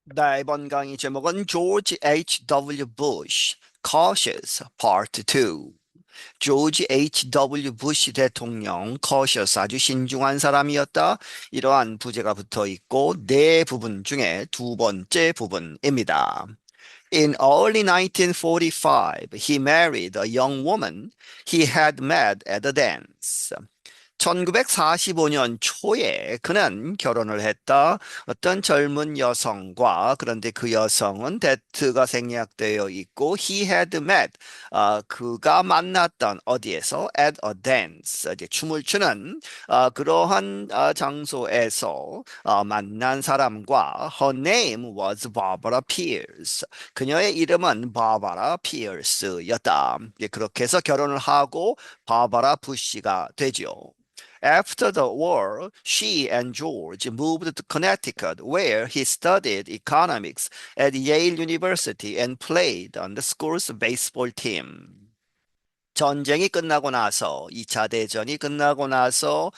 네, 이번 강의 제목은 George H.W. Bush, Cautious, Part 2. 조지 H.W. 부시 대통령, cautious, 아주 신중한 사람이었다. 이러한 부제가 붙어 있고, 네 부분 중에 두 번째 부분입니다. In early 1945, he married a young woman he had met at a dance. 1945년 초에 그는 결혼을 했다. 어떤 젊은 여성과 그런데 그 여성은 데트가 생략되어 있고 he had met 그가 만났던 어디에서 at a dance 이제 춤을 추는 그러한 장소에서 만난 사람과 her name was Barbara Pierce. 그녀의 이름은 바바라 피어스였다. 그렇게 해서 결혼을 하고 바바라 부시가 되죠. After the war, she and George moved to Connecticut, where he studied economics at Yale University and played on the school's baseball team. 전쟁이 끝나고 나서 2차 대전이 끝나고 나서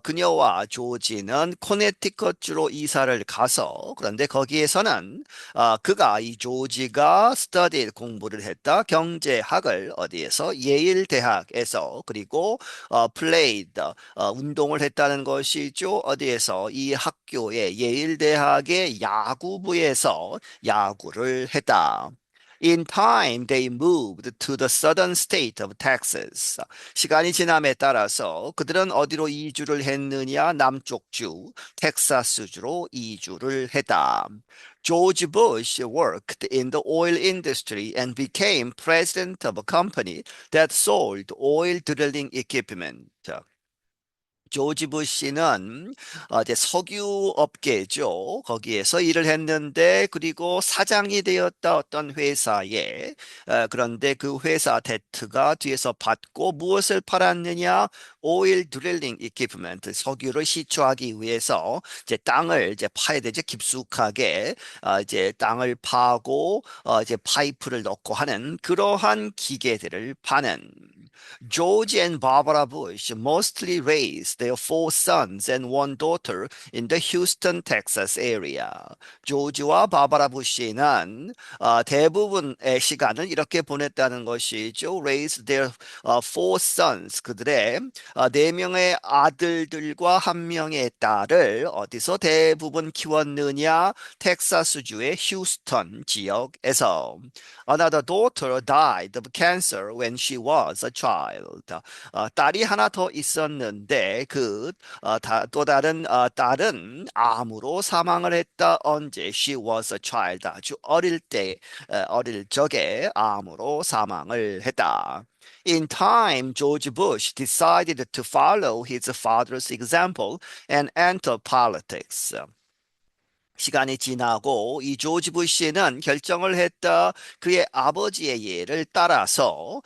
그녀와 조지는 코네티컷주로 이사를 가서 그런데 거기에서는 그가 이 조지가 스터디 공부를 했다 경제학을 어디에서 예일 대학에서 그리고 플레이드 운동을 했다는 것이죠. 어디에서 이 학교의 예일 대학의 야구부에서 야구를 했다. In time, they moved to the southern state of Texas. 시간이 지남에 따라서 그들은 어디로 이주를 했느냐? 남쪽 주, 텍사스주로 이주를 했다. George Bush worked in the oil industry and became president of a company that sold oil drilling equipment. 조지 부시는 이제 석유 업계죠. 거기에서 일을 했는데 그리고 사장이 되었다 어떤 회사에 그런데 그 회사 대트가 뒤에서 받고 무엇을 팔았느냐? 오일 드릴링 이퀴프먼트 석유를 시추하기 위해서 이제 땅을 이제 파야 되죠. 깊숙하게 이제 땅을 파고 이제 파이프를 넣고 하는 그러한 기계들을 파는 George and Barbara Bush mostly raised their four sons and one daughter in the Houston, Texas area. 조지와 바바라 부시는 대부분의 시간을 이렇게 보냈다는 것이죠. Raised their four sons. 그들의 네 명의 아들들과 한 명의 딸을 어디서 대부분 키웠느냐? 텍사스주의 휴스턴 지역에서. Another daughter died of cancer when she was a child. 딸이 하나 더 있었는데 또 다른 딸은 암으로 사망을 했다. 언제? She was a child. 아주 어릴 적에 암으로 사망을 했다. In time, George Bush decided to follow his father's example and enter politics. 시간이 지나고 이 조지 부시는 결정을 했다. 그의 아버지의 예를 따라서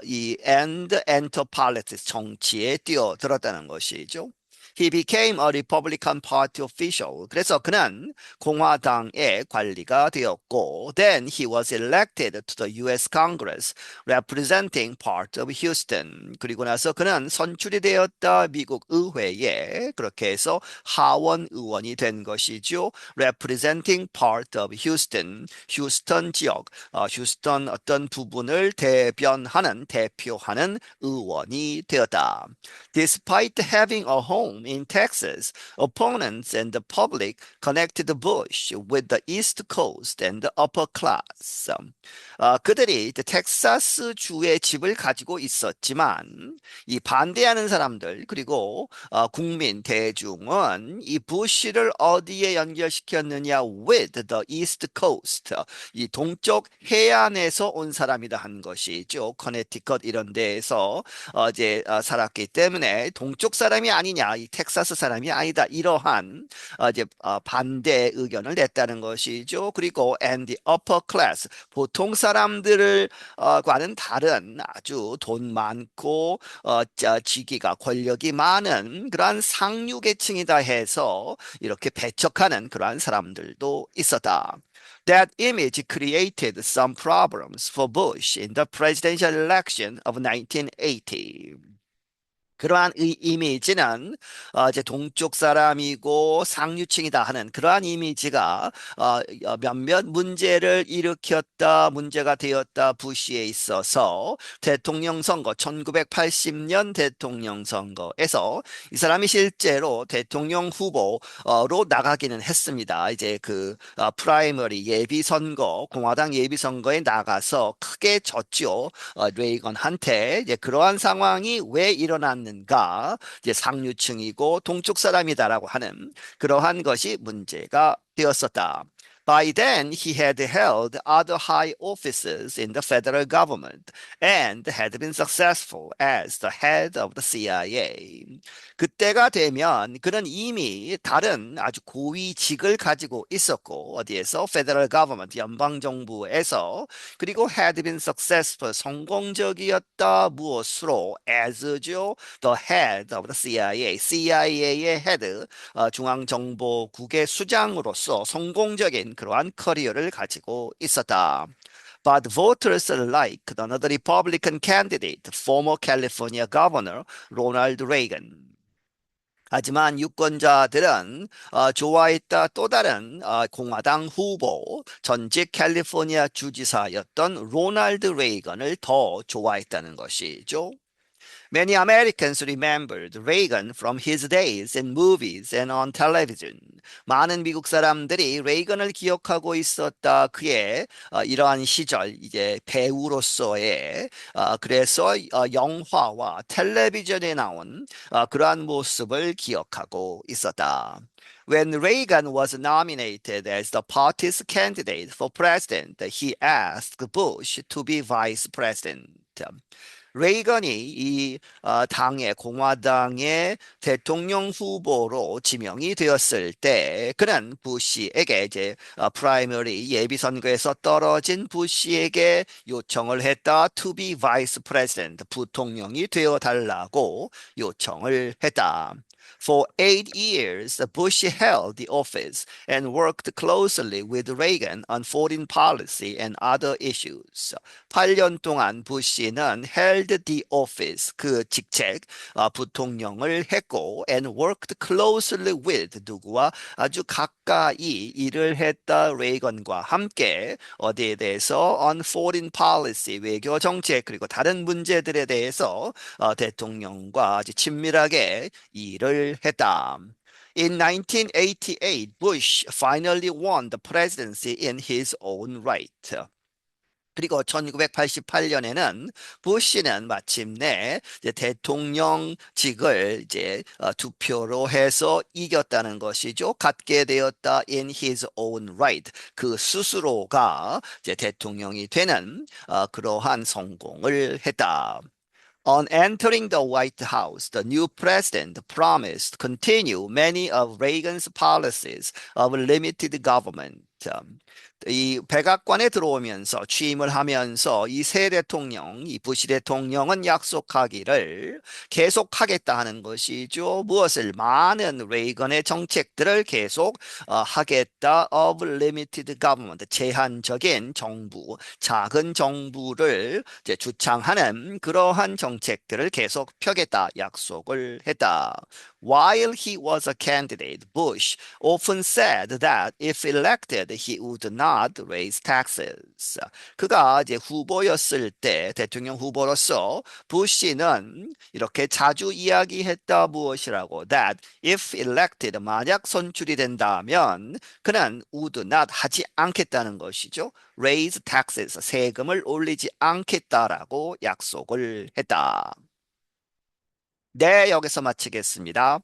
이 and enter politics 정치에 뛰어들었다는 것이죠. He became a Republican Party official. 그래서 그는 공화당의 관리가 되었고, then he was elected to the U.S. Congress, representing part of Houston. 그리고 나서 그는 선출이 되었다 미국 의회에 그렇게 해서 하원 의원이 된 것이죠. Representing part of Houston, 휴스턴 지역, 휴스턴 어떤 부분을 대표하는 의원이 되었다. Despite having a home in Texas, opponents and the public connected Bush with the East Coast and the upper class. 그들이 텍사스 주의 집을 가지고 있었지만 이 반대하는 사람들 그리고 국민 대중은 이 부시를 어디에 연결시켰느냐 with the East Coast 이 동쪽 해안에서 온 사람이다 한 것이죠. 커네티컷 이런 데에서 이제 살았기 때문에 동쪽 사람이 아니냐, 이 텍사스 사람이 아니다. 이러한 이제 반대 의견을 냈다는 것이죠. 그리고 and the upper class 보통 사람들을 과는 다른 아주 돈 많고 직위가 권력이 많은 그러한 상류 계층이다 해서 이렇게 배척하는 그러한 사람들도 있었다. That image created some problems for Bush in the presidential election of 1980. 그러한 이미지는 이제 동쪽 사람이고 상류층이다 하는 그러한 이미지가 몇몇 문제를 일으켰다, 문제가 되었다 부시에 있어서 대통령 선거, 1980년 대통령 선거에서 이 사람이 실제로 대통령 후보로 나가기는 했습니다. 이제 그 프라이머리 예비 선거, 공화당 예비 선거에 나가서 크게 졌죠. 레이건한테. 이제 그러한 상황이 왜 일어났는가? 이제 상류층이고 동쪽 사람이다라고 하는 그러한 것이 문제가 되었었다. By then, he had held other high offices in the federal government and had been successful as the head of the CIA. 그때가 되면 그는 이미 다른 아주 고위직을 가지고 있었고 어디에서 Federal Government 연방 정부에서 그리고 had been successful 성공적이었다 무엇으로 as죠 the head of the CIA CIA의 head 중앙정보국의 수장으로서 성공적인 그러한 커리어를 가지고 있었다. But voters liked another Republican candidate, former California Governor Ronald Reagan. 하지만 유권자들은 좋아했다 또 다른 공화당 후보, 전직 캘리포니아 주지사였던 로널드 레이건을 더 좋아했다는 것이죠. Many Americans remembered Reagan from his days in movies and on television. 많은 미국 사람들이 레이건을 기억하고 있었다. 그의 이러한 시절, 이제 배우로서의 그래서 영화와 텔레비전에 나온 그러한 모습을 기억하고 있었다. When Reagan was nominated as the party's candidate for president, he asked Bush to be vice president. 레이건이 이 당의 공화당의 대통령 후보로 지명이 되었을 때 그는 부시에게 이제 프라이머리 예비 선거에서 떨어진 부시에게 요청을 했다. To be vice president, 부통령이 되어 달라고 요청을 했다. For 8 years, Bush held the office and worked closely with Reagan on foreign policy and other issues. 8년 동안 부시는 held the office, 그 직책, 부통령을 했고 and worked closely with 누구와 아주 가까이 일을 했다 레이건과 함께 어디에 대해서 on foreign policy, 외교 정책 그리고 다른 문제들에 대해서 대통령과 아주 친밀하게 일을 했다. In 1988, Bush finally won the presidency in his own right. 그리고 1988년에는 부시는 마침내 이제 대통령직을 이제 투표로 해서 이겼다는 것이죠. 갖게 되었다 in his own right. 그 스스로가 이제 대통령이 되는 그러한 성공을 했다. On entering the White House, the new president promised to continue many of Reagan's policies of limited government. 이 백악관에 들어오면서 취임을 하면서 이 새 대통령, 이 부시 대통령은 약속하기를 계속하겠다 하는 것이죠. 무엇을 많은 레이건의 정책들을 계속 하겠다. Of limited government, 제한적인 정부, 작은 정부를 이제 주창하는 그러한 정책들을 계속 펴겠다 약속을 했다. While he was a candidate, Bush often said that if elected, he would not raise taxes. 그가 이제 후보였을 때, 대통령 후보로서 부시는 이렇게 자주 이야기했다 무엇이라고? That if elected, 만약 선출이 된다면 그는 would not 하지 않겠다는 것이죠. Raise taxes, 세금을 올리지 않겠다라고 약속을 했다. 네, 여기서 마치겠습니다.